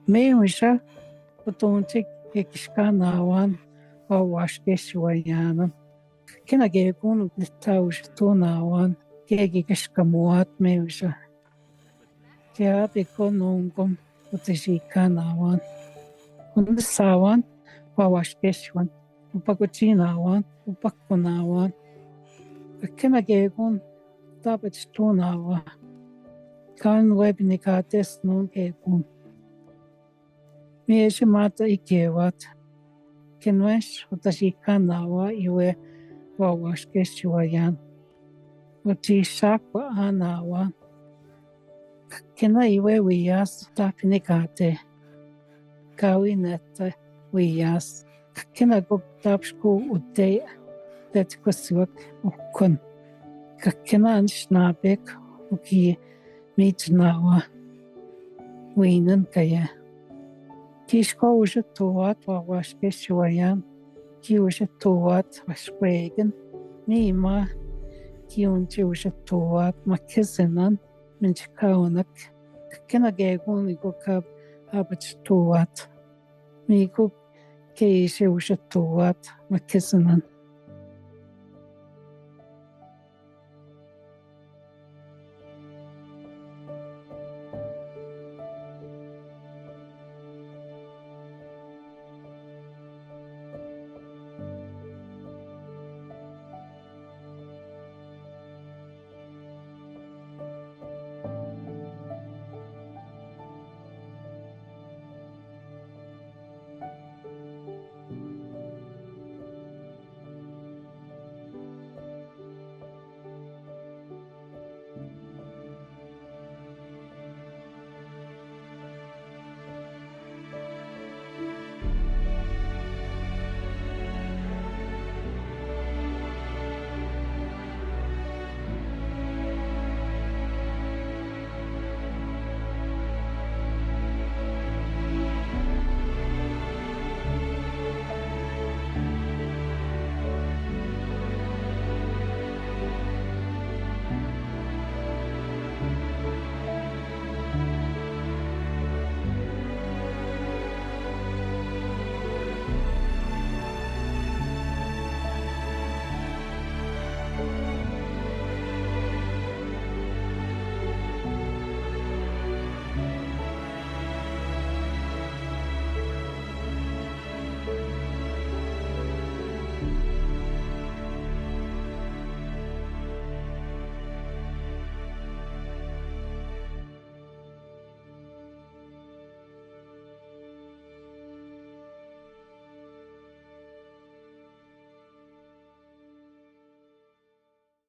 Meemisha putuntik ikishkanawan wawashkeshuayanan. Kinagekun nitaushtunawan kekikashkamuat meemisha. Kiapikonunkum putishikanawan. Unsawan wawashkeshuan. Upakuchinawan, upakkunawan. Kinagekun tapachtunawan. Kan webnikates nun kekun. Mieshimata ikewat. Kinwesh utashikanawa iwe wawashkeshuayan. Utishakwa anawan. Kina iwe wiyas tapinikate. Kawinete wiyas. Kina guptapshku ute letkusuak ukun. Kina anshnabek uki mitnawa. Winen kaya. Kishko ushe tuat wawashkeshuayan. Ki ushe tuat washwegen. Nima ki unchi ushe tuat makizinan minchikaunak. Kina gegun igukab abach tuat. Migu keishe ushe tuat makizinan.